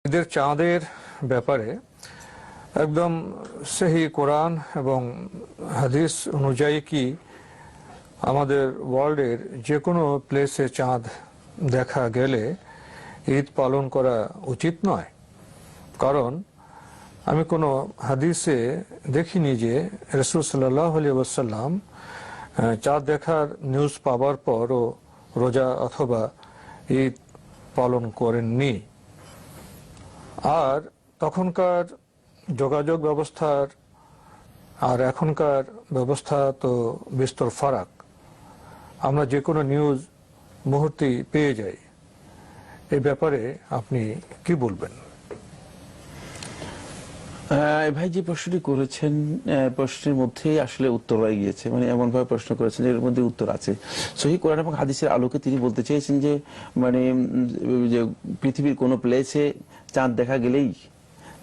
ঈদের চাঁদের ব্যাপারে একদম সহি কোরআন এবং হাদিস অনুযায়ী কি আমাদের ওয়ার্ল্ডের যে কোনো প্লেসে চাঁদ দেখা গেলে ঈদ পালন করা উচিত নয়? কারণ আমি কোনো হাদিসে দেখিনি যে রাসূল সাল্লাল্লাহু আলাইহি ওয়াসাল্লাম চাঁদ দেখার নিউজ পাওয়ার পরও রোজা অথবা ঈদ পালন করেননি। আর তখনকার যোগাযোগ ব্যবস্থার আর এখনকার ব্যবস্থা তো বিস্তর ফারাক। আমরা যে কোনো নিউজ মুহূর্তেই পেয়ে যাই। এই ব্যাপারে আপনি কি বলবেন? ভাই যে প্রশ্নটি করেছেন প্রশ্নের মধ্যে আসলে উত্তর রয়ে গিয়েছে, মানে এমন ভাবে প্রশ্ন করেছেন এর মধ্যে উত্তর আছে। সহিহ কোরআন এবং হাদিসের আলোকে তিনি বলতে চেয়েছেন যে মানে যে পৃথিবীর কোনো প্লেসে চাঁদ দেখা গেলেই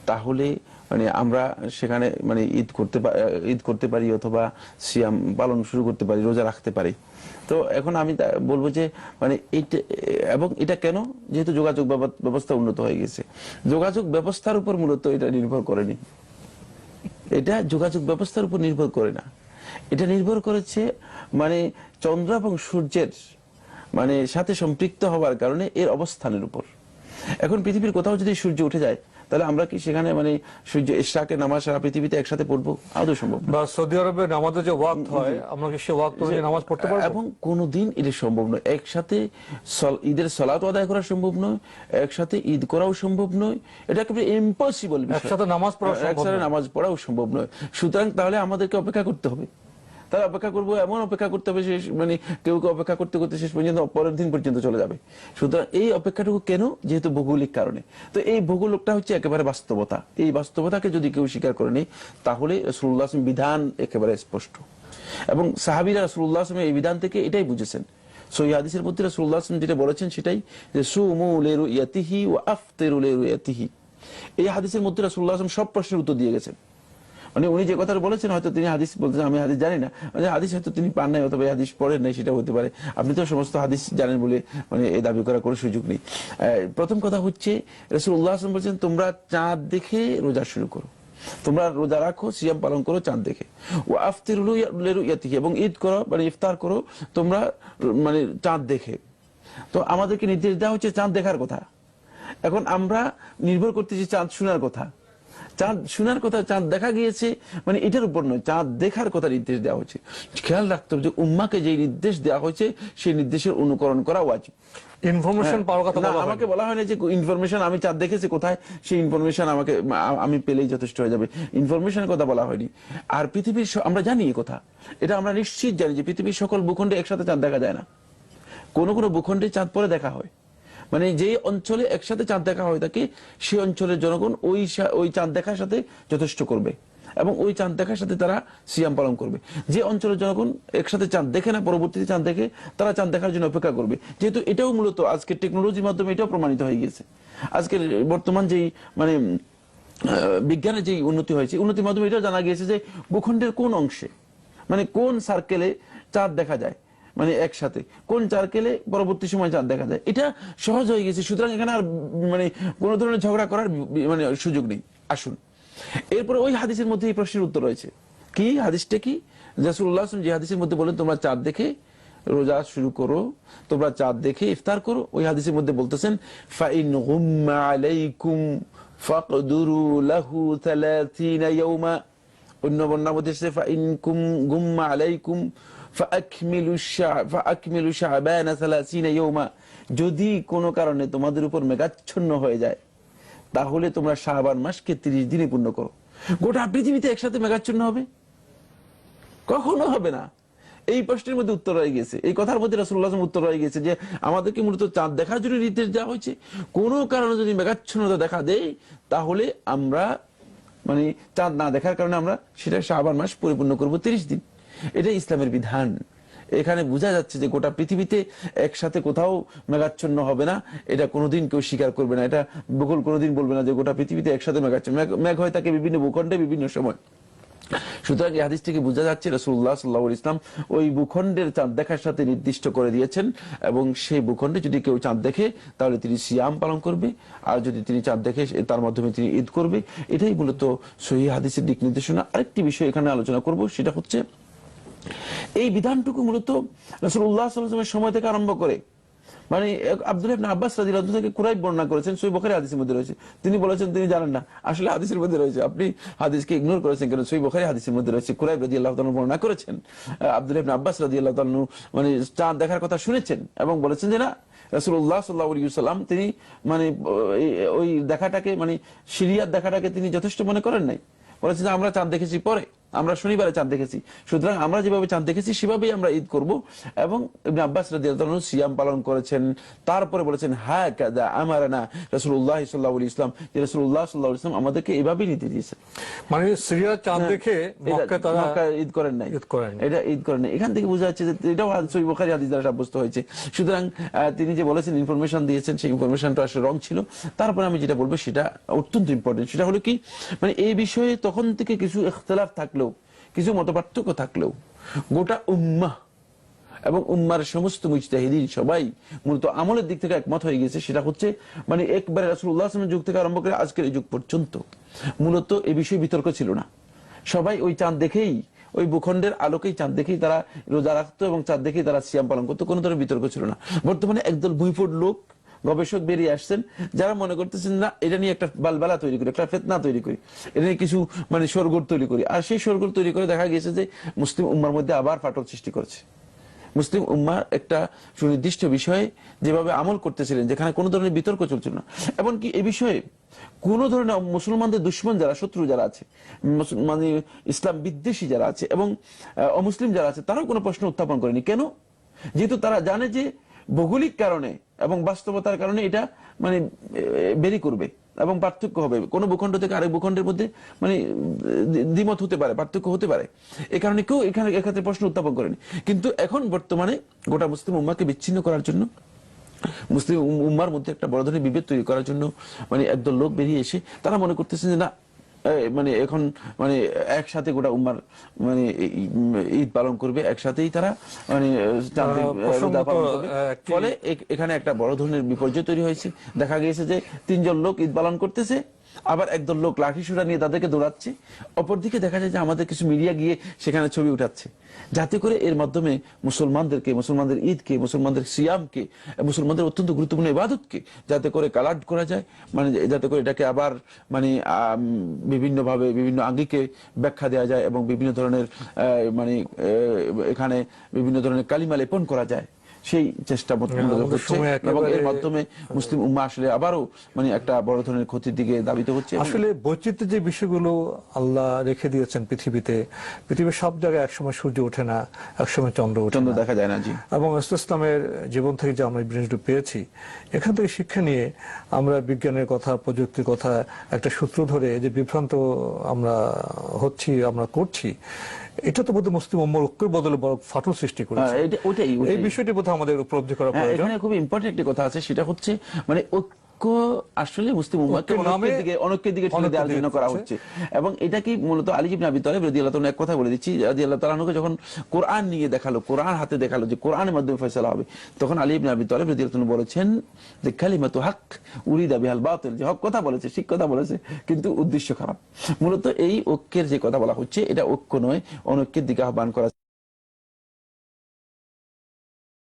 তাহলে মানে আমরা সেখানে মানে ঈদ করতে পারি অথবা সিয়াম পালন শুরু করতে পারি, রোজা রাখতে পারি। তো এখন আমি বলবো যে মানে এইটা, এবং এটা কেন? যেহেতু যোগাযোগ ব্যবস্থা উন্নত হয়ে গেছে। যোগাযোগ ব্যবস্থার উপর মূলত এটা নির্ভর করেনি, এটা যোগাযোগ ব্যবস্থার উপর নির্ভর করে না, এটা নির্ভর করেছে মানে চন্দ্র এবং সূর্যের মানে সাথে সম্পৃক্ত হওয়ার কারণে এর অবস্থানের উপর। এখন পৃথিবীর কোথাও যদি সূর্য উঠে যায় তাহলে আমরা কি সেখানে মানে সূর্য ইশরাকের নামাজ সারা পৃথিবীতে একসাথে পড়বো? আদৌ সম্ভব না। বা সৌদি আরবে নামাজের যে ওয়াক্ত হয় আমরা কি সে ওয়াক্ত অনুযায়ী নামাজ পড়তে পারবো? এবং কোনোদিন এটা সম্ভব নয়। একসাথে ঈদের সালাত আদায় করা সম্ভব নয়, একসাথে ঈদ করাও সম্ভব নয়, এটা একেবারে ইম্পসিবল। একসাথে নামাজ পড়াও সম্ভব নয়। সুতরাং তাহলে আমাদেরকে অপেক্ষা করতে হবে। তারা অপেক্ষা করবো, এমন অপেক্ষা করতে হবে শেষ মানে কেউ অপেক্ষা করতে করতে শেষ পর্যন্ত পরের দিন পর্যন্ত চলে যাবে। সুতরাং এই অপেক্ষাটুকু কেন? যেহেতু ভৌগোলিক কারণে। তো এই ভৌগোলিকটা হচ্ছে একেবারে বাস্তবতা। এই বাস্তবতাকে যদি কেউ স্বীকার করে নেই তাহলে রাসূলুল্লাহ সাল্লাল্লাহু আলাইহি ওয়াসাল্লাম বিধান একেবারে স্পষ্ট, এবং সাহাবীরা রাসূলুল্লাহ সাল্লাল্লাহু আলাইহি ওয়াসাল্লাম এই বিধান থেকে এটাই বুঝেছেন। সহিহ হাদিসের মধ্যে রাসূলুল্লাহ সাল্লাল্লাহু আলাইহি ওয়াসাল্লাম যেটা বলেছেন সেটাই যে সুমু লিরুয়াতিহি ওয়া আফতিরু লিরুয়াতিহি। এই হাদিসের মধ্যে রাসূলুল্লাহ সাল্লাল্লাহু আলাইহি ওয়াসাল্লাম সব প্রশ্নের উত্তর দিয়ে গেছেন। মানে উনি যে কথাটা বলেছেন হয়তো তিনি হাদিস বলতেছেন, আমি হাদিস জানি না, মানে হাদিস হয়তো তিনি পান নাই অথবা হাদিস পড়েন নাই, সেটা হতে পারে। আপনি তো সমস্ত হাদিস জানেন বলে মানে এই দাবি করার কোনো সুযোগ নেই। প্রথম কথা হচ্ছে রাসূলুল্লাহ সাল্লাল্লাহু আলাইহি ওয়াসাল্লাম বলছেন তোমরা চাঁদ দেখে রোজা শুরু করো, তোমরা রোজা রাখো, সিয়াম পালন করো চাঁদ দেখে। ওয়া আফতিরু লিরুয়াতিহি, এবং ঈদ করো মানে ইফতার করো তোমরা মানে চাঁদ দেখে। তো আমাদেরকে নির্দেশ দেওয়া হচ্ছে চাঁদ দেখার কথা। এখন আমরা নির্ভর করতেছি চাঁদ শোনার কথা। চাঁদ শোনার কথা, চাঁদ দেখা গিয়েছে মানে এটার উপর নয়, চাঁদ দেখার কথা নির্দেশ দেওয়া হয়েছে। খেয়াল রাখতে হবে যে উম্মাকে যে নির্দেশ দেওয়া হয়েছে সেই নির্দেশের অনুকরণ করা ওয়াজিব। ইনফরমেশন পাওয়ার কথা আমাকে বলা হয় না যে ইনফরমেশন আমি চাঁদ দেখেছি কোথায়, সেই ইনফরমেশন আমাকে আমি পেলেই যথেষ্ট হয়ে যাবে, ইনফরমেশনের কথা বলা হয়নি। আর পৃথিবীর আমরা জানি এই কথা, এটা আমরা নিশ্চিত জানি যে পৃথিবীর সকল ভূখণ্ডে একসাথে চাঁদ দেখা যায় না। কোনো কোনো ভূখণ্ডে চাঁদ পরে দেখা হয়, মানে যে অঞ্চলে একসাথে চাঁদ দেখা হয় থাকে সেই অঞ্চলের জনগণ ওই চাঁদ দেখার সাথে যথেষ্ট করবে এবং ওই চাঁদ দেখার সাথে তারা সিয়াম পালন করবে। যে অঞ্চলের জনগণ একসাথে চাঁদ দেখে না, পরবর্তীতে চাঁদ দেখে, তারা চাঁদ দেখার জন্য অপেক্ষা করবে। যেহেতু এটাও মূলত আজকের টেকনোলজির মাধ্যমে এটাও প্রমাণিত হয়ে গেছে। আজকের বর্তমান যেই মানে বিজ্ঞানের যে উন্নতি হয়েছে, উন্নতির মাধ্যমে এটাও জানা গিয়েছে যে ভূখণ্ডের কোন অংশে মানে কোন সার্কেলে চাঁদ দেখা যায়, মানে একসাথে কোন সার্কেলে পরবর্তী সময় চাঁদ দেখা যায়, এটা সহজ হয়ে গেছে। সুতরাং এখানে আর মানে কোন ধরনের ঝগড়া করার মানে সুযোগ নেই। আসুন এরপরে ওই হাদিসের মধ্যে এই প্রশ্নের উত্তর রয়েছে। কি হাদিসটা? কি রাসূলুল্লাহ সাল্লাল্লাহু আলাইহি ওয়াসাল্লাম যে হাদিসের মধ্যে বলেন তোমরা চাঁদ দেখে রোজা শুরু করো, তোমরা চাঁদ দেখে ইফতার করো, ওই হাদিসের মধ্যে বলতেছেন ফাইন গুম্মা আলাইকুম ফাকদুরু লাহু 30 ইয়াওমা। অন্য বর্ণনার মধ্যে এসেছে ফাইন গুম্মা আলাইকুম ফাআকমিলু শাবান 30 ইয়াওমা। যদি কোনো কারণে তোমাদের উপর মেঘাচ্ছন্ন হয়ে যায় তাহলে তোমরা শাবান মাসকে 30 দিনে পূর্ণ করো। গোটা পৃথিবীতে একসাথে মেঘাচ্ছন্ন হবে? কখনো হবে না। এই প্রশ্নের মধ্যে উত্তর রয়ে গেছে, এই কথার মধ্যে রাসূলুল্লাহ সাল্লাল্লাহু আলাইহি ওয়াসাল্লাম উত্তর রয়ে গেছে যে আমাদেরকে মূলত চাঁদ দেখার জন্য নির্দেশ দেওয়া হয়েছে। কোনো কারণে যদি মেঘাচ্ছন্নতা দেখা দেয় তাহলে আমরা মানে চাঁদ না দেখার কারণে আমরা সেটা শাবান মাস পরিপূর্ণ করব 30 দিন। এটা ইসলামের বিধান। এখানে বোঝা যাচ্ছে যে গোটা পৃথিবীতে একসাথে কোথাও মেঘাচ্ছন্ন হবে না, এটা কোনোদিন কেউ স্বীকার করবে না। এটা ভূগোল কোনোদিন বলবে না যে গোটা পৃথিবীতে একসাথে মেঘাচ্ছন্ন। মেঘ হয় থাকে বিভিন্ন ভূখণ্ডে বিভিন্ন সময়। সুতরাং এই হাদিস থেকে বোঝা যাচ্ছে রাসূলুল্লাহ সাল্লাল্লাহু আলাইহি ওয়াসাল্লাম ওই ভূখণ্ডের চাঁদ দেখার সাথে নির্দিষ্ট করে দিয়েছেন, এবং সেই ভূখণ্ডে যদি কেউ চাঁদ দেখে তাহলে তিনি সিয়াম পালন করবে, আর যদি তিনি চাঁদ দেখে তার মাধ্যমে তিনি ঈদ করবে। এটাই মূলত সহিহ হাদিসের দিক নির্দেশনা। আরেকটি বিষয় এখানে আলোচনা করব, সেটা হচ্ছে এই বিধানটুকু মূলত রাসূলুল্লাহ সাল্লাল্লাহু আলাইহি ওয়াসাল্লামের সময় থেকে আরম্ভ করে, মানে আব্দুল্লাহ ইবনে আব্বাস রাদিয়াল্লাহু আনহু থেকে কুরাইব বর্ণনা করেছেন, সহিহ বুখারী হাদিসের মধ্যে রয়েছে। তিনি বলেছেন তিনি জানেন না, আসলে হাদিসের মধ্যে রয়েছে, আপনি হাদিসকে ইগনোর করেছেন কেন? সহিহ বুখারী হাদিসের মধ্যে রয়েছে, কুরাইব রাদিয়াল্লাহু তাআলা বর্ণনা করেছেন আব্দুল্লাহ ইবনে আব্বাস রাদিয়াল্লাহু তাআলা মানে চাঁদ দেখার কথা শুনেছেন এবং বলেছেন যে না, রাসূলুল্লাহ সাল্লাল্লাহু আলাইহি ওয়াসাল্লাম তিনি মানে ওই দেখাটাকে মানে সিরিয়ার দেখাটাকে তিনি যথেষ্ট মনে করেন নাই। বলেছেন যে আমরা চাঁদ দেখেছি পরে, আমরা শনিবারে চাঁদ দেখেছি, সুতরাং আমরা যেভাবে চাঁদ দেখেছি সেভাবেই আমরা ঈদ করব। এবং ইবনে আব্বাস রাদিয়াল্লাহু আনহু সিয়াম পালন করেছেন। তারপরে বলেছেন হ্যাঁ কাযা আমারানা রাসূলুল্লাহ সাল্লাল্লাহু আলাইহি ওয়াসাল্লাম, যে রাসূলুল্লাহ সাল্লাল্লাহু আলাইহি ওয়াসাল্লাম আমাদেরকে এভাবেই নীতি দিয়েছেন। মানে সিরিয়ার চাঁদ দেখে মক্কায় তারা ঈদ করেন নাই, ঈদ করেন এটা ঈদ করেন নাই। এখান থেকে বোঝা যাচ্ছে যে এটাও সহিহ বুখারী হাদিস দ্বারা সাব্যস্ত হয়েছে। সুতরাং তিনি যে বলেছেন ইনফরমেশন দিয়েছেন, সেই ইনফরমেশনটা আসলে রং ছিল। তারপরে আমি যেটা বলবো সেটা অত্যন্ত ইম্পর্টেন্ট, সেটা হলো কি মানে এই বিষয়ে তখন থেকে কিছু ইখতিলাফ থাকলেও, কিছু মতপার্থক্য থাকলেও গোটা উম্মাহ এবং উম্মার সমস্ত মুজতাহিদিন সবাই মূলত আমলের দিক থেকে একমত হয়ে গেছে। সেটা হচ্ছে মানে একবারে রাসূলুল্লাহ সাল্লাল্লাহু আলাইহি ওয়াসাল্লামের যুগ থেকে আরম্ভ করে আজকের এই যুগ পর্যন্ত মূলত এই বিষয়ে বিতর্ক ছিল না। সবাই ওই চাঁদ দেখেই, ওই ভূখণ্ডের আলোকেই চাঁদ দেখেই তারা রোজা রাখতো এবং চাঁদ দেখেই তারা সিয়াম পালন করতো, কোনো ধরনের বিতর্ক ছিল না। বর্তমানে একদল ভুঁইফোড় লোক, গবেষক বেরিয়ে আসছেন, যারা মনে করতেছেন না এটা নিয়ে একটা বালবালা তৈরি করি, একটা ফিতনা তৈরি করি, এটা নিয়ে কিছু মানে শোরগোল তৈরি করি। আর সেই শোরগোল তৈরি করে দেখা গেছে যে মুসলিম উম্মার মধ্যে আবার ফাটল সৃষ্টি করেছে। মুসলিম উম্মা একটা সুনির্দিষ্ট বিষয়ে যেভাবে আমল করতেছিলেন, যেখানে কোনো ধরনের বিতর্ক চলছিল না, এমনকি এই বিষয়ে কোন ধরনের মুসলমানদের দুশ্মন যারা, শত্রু যারা আছে, মানে ইসলাম বিদ্বেষী যারা আছে এবং অমুসলিম যারা আছে, তারাও কোনো প্রশ্ন উত্থাপন করেনি। কেন? যেহেতু তারা জানে যে ভৌগোলিক কারণে এবং বাস্তবতার কারণে এটা মানে বেরি করবে এবং পার্থক্য হবে, কোন ভূখণ্ড থেকে আরেক ভূখণ্ডের মধ্যে মানে দ্বিমত হতে পারে, পার্থক্য হতে পারে। এই কারণে কেউ এখানে এক্ষেত্রে প্রশ্ন উত্থাপন করেনি। কিন্তু এখন বর্তমানে গোটা মুসলিম উম্মাকে বিচ্ছিন্ন করার জন্য, মুসলিম উম্মার মধ্যে একটা বড় ধরনের বিভেদ তৈরি করার জন্য মানে একদল লোক বেরিয়ে এসে তারা মনে করতেছেন যে না, মানে এখন মানে একসাথে গোটা উম্মার মানে ঈদ পালন করবে, একসাথেই তারা মানে রোজা পালন করবে। ফলে এখানে একটা বড় ধরনের বিপর্যয় তৈরি হয়েছে। দেখা গিয়েছে যে তিনজন লোক ঈদ পালন করতেছে, আবার একদল লোক লাঠি সুরা নিয়ে তাদেরকে দৌড়াচ্ছে। অপরদিকে দেখা যায় যে আমাদের কিছু মিডিয়া গিয়ে সেখানে ছবি উঠাচ্ছে, যাতে করে এর মাধ্যমে মুসলমানদেরকে, মুসলমানদের ঈদকে, মুসলমানদের সিয়ামকে, মুসলমানদের অত্যন্ত গুরুত্বপূর্ণ ইবাদতকে যাতে করে কালাট করা যায়, মানে যাতে করে এটাকে আবার মানে বিভিন্নভাবে বিভিন্ন আঙ্গিকে ব্যাখ্যা দেওয়া যায় এবং বিভিন্ন ধরনের মানে এখানে বিভিন্ন ধরনের কালিমা লেপন করা যায়, সেই চেষ্টা হচ্ছে এবং এর মাধ্যমে মুসলিম উম্মাহ আসলে আবারও মানে একটা বড় ধরনের ক্ষতির দিকে ধাবিত হচ্ছে। আসলে বৈচিত্র্যের যে বিষয়গুলো আল্লাহ রেখে দিয়েছেন পৃথিবীতে, পৃথিবীর সব জায়গায় একসময় সূর্য ওঠে না, একসময় চন্দ্র দেখা যায় না। জি। এবং ইসলামের জীবন থেকে যে আমরা জিনিসটা পেয়েছি, এখান থেকে শিক্ষা নিয়ে আমরা বিজ্ঞানের কথা, প্রযুক্তির কথা একটা সূত্র ধরে যে বিভ্রান্ত আমরা হচ্ছি, আমরা করছি, এটা তো বোধহয় মুসলিম উম্মার ঐক্যের বদলে বড় ফাটল সৃষ্টি করেছে। এই বিষয়টি বোধহয় আমাদের উপলব্ধি করা প্রয়োজন। এখানে খুব ইম্পর্টেন্ট একটি কথা আছে, সেটা হচ্ছে মানে ঐক্য আসলে মুসলিম উম্মাহকে অনৈক্যের দিকে ঠেলে দেওয়ার জন্য করা হচ্ছে। এবং এটা কি মূলত আলী ইবনে আবি তালিব রাদিয়াল্লাহু তাআলা, এক কথা বলে দিচ্ছি, রাদিয়াল্লাহু তাআলা আনহুকে যখন কোরআন নিয়ে দেখালো, কোরআন হাতে দেখালো যে কোরআনের মাধ্যমে ফয়সালা হবে, তখন আলী ইবনে আবি তালিব রাদিয়াল্লাহু তাআলা বলেছেন যে কালিমাতু হক উরিদা বিহাল বাতিল, যে হক কথা বলেছে, ঠিক কথা বলেছে, কিন্তু উদ্দেশ্য খারাপ। মূলত এই ঐক্যের যে কথা বলা হচ্ছে, এটা ঐক্য নয়, অনৈক্যের দিকে আহ্বান করা।